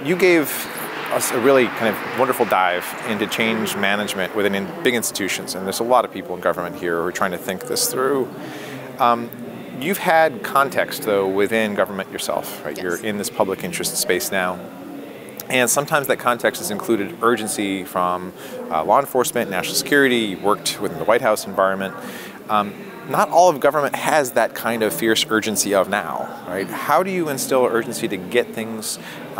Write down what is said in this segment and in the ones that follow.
You gave us a really kind of wonderful dive into change management within big institutions, and there's a lot of people in government here who are trying to think this through. You've had context, though, within government yourself, right? Yes. You're in this public interest space now. And sometimes that context has included urgency from law enforcement, national security. You worked within the White House environment. Not all of government has that kind of fierce urgency of now, right? How do you instill urgency to get things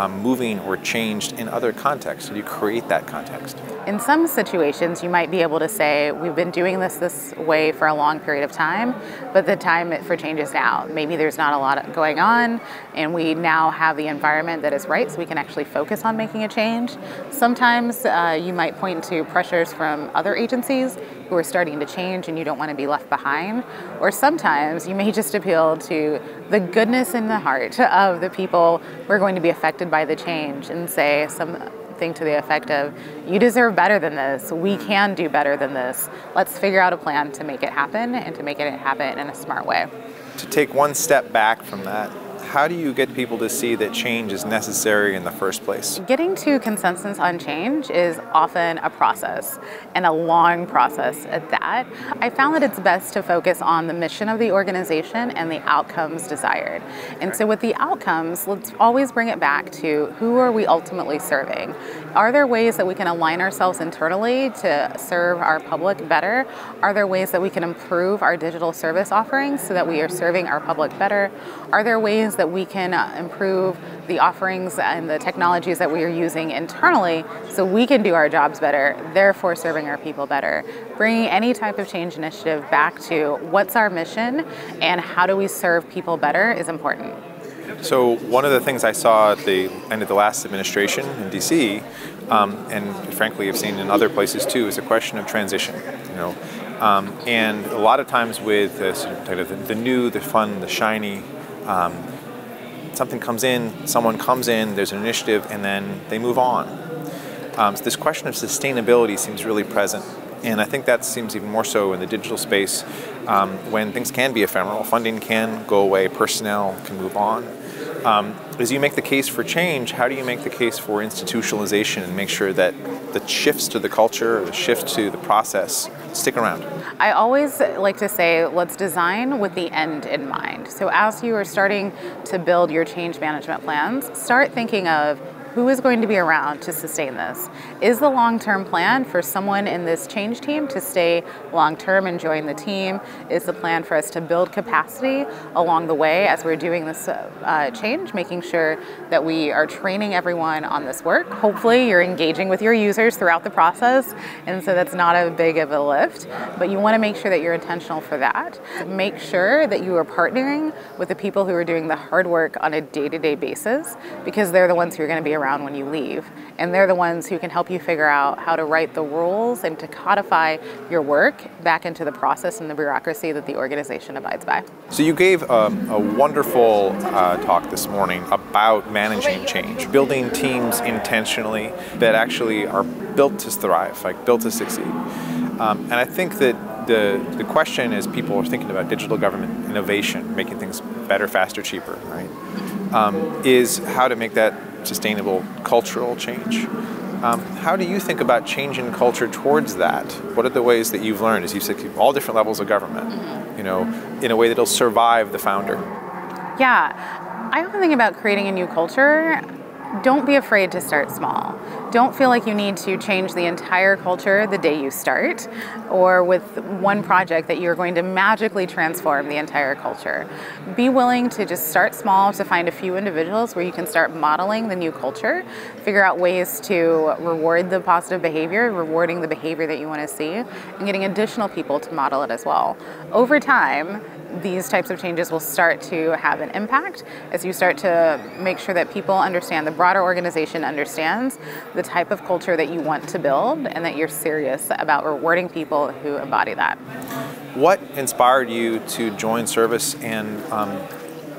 moving or changed in other contexts? How do you create that context? In some situations, you might be able to say, we've been doing this way for a long period of time, but the time for change is now. Maybe there's not a lot going on, and we now have the environment that is right, so we can actually focus on making a change. Sometimes you might point to pressures from other agencies who are starting to change and you don't want to be left behind. Or sometimes you may just appeal to the goodness in the heart of the people who are going to be affected by the change and say something to the effect of, you deserve better than this, we can do better than this, let's figure out a plan to make it happen and to make it happen in a smart way. To take one step back from that, how do you get people to see that change is necessary in the first place? Getting to consensus on change is often a process, and a long process at that. I found that it's best to focus on the mission of the organization and the outcomes desired. And so with the outcomes, let's always bring it back to who are we ultimately serving? Are there ways that we can align ourselves internally to serve our public better? Are there ways that we can improve our digital service offerings so that we are serving our public better? Are there ways that we can improve the offerings and the technologies that we are using internally so we can do our jobs better, therefore serving our people better? Bringing any type of change initiative back to what's our mission and how do we serve people better is important. So one of the things I saw at the end of the last administration in DC, and frankly I've seen in other places too, is a question of transition. And a lot of times with the new, the fun, the shiny, something comes in, someone comes in, there's an initiative, and then they move on. So this question of sustainability seems really present. And I think that seems even more so in the digital space when things can be ephemeral, funding can go away, personnel can move on. As you make the case for change, how do you make the case for institutionalization and make sure that the shifts to the culture, the shift to the process stick around? I always like to say, let's design with the end in mind. So as you are starting to build your change management plans, start thinking of who is going to be around to sustain this? Is the long-term plan for someone in this change team to stay long-term and join the team? Is the plan for us to build capacity along the way as we're doing this change, making sure that we are training everyone on this work? Hopefully you're engaging with your users throughout the process, and so that's not a big of a lift, but you want to make sure that you're intentional for that. Make sure that you are partnering with the people who are doing the hard work on a day-to-day basis, because they're the ones who are going to be around when you leave. And they're the ones who can help you figure out how to write the rules and to codify your work back into the process and the bureaucracy that the organization abides by. So you gave a wonderful talk this morning about managing change, building teams intentionally that actually are built to thrive, like built to succeed. And I think that the question is people are thinking about digital government innovation, making things better, faster, cheaper, right? Is how to make that sustainable cultural change. How do you think about changing culture towards that? What are the ways that you've learned, as you said, all different levels of government, in a way that'll survive the founder? Yeah, I often think about creating a new culture. Don't be afraid to start small. Don't feel like you need to change the entire culture the day you start, or with one project that you're going to magically transform the entire culture. Be willing to just start small, to find a few individuals where you can start modeling the new culture, figure out ways to reward the positive behavior, rewarding the behavior that you want to see, and getting additional people to model it as well. Over time, these types of changes will start to have an impact as you start to make sure that people understand, the broader organization understands the type of culture that you want to build and that you're serious about rewarding people who embody that. What inspired you to join service, and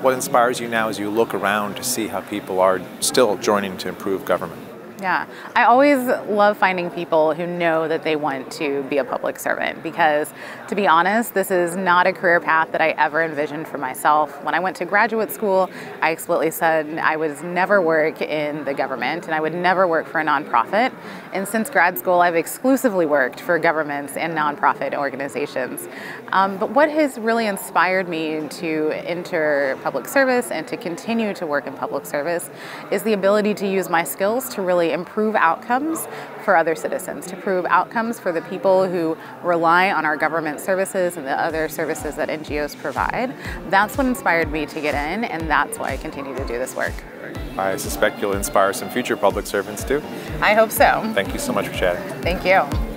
what inspires you now as you look around to see how people are still joining to improve government? Yeah, I always love finding people who know that they want to be a public servant because, to be honest, this is not a career path that I ever envisioned for myself. When I went to graduate school, I explicitly said I would never work in the government and I would never work for a nonprofit. And since grad school, I've exclusively worked for governments and nonprofit organizations. But what has really inspired me to enter public service and to continue to work in public service is the ability to use my skills to really improve outcomes for other citizens, to improve outcomes for the people who rely on our government services and the other services that NGOs provide. That's what inspired me to get in, and that's why I continue to do this work. I suspect you'll inspire some future public servants too. I hope so. Thank you so much for chatting. Thank you.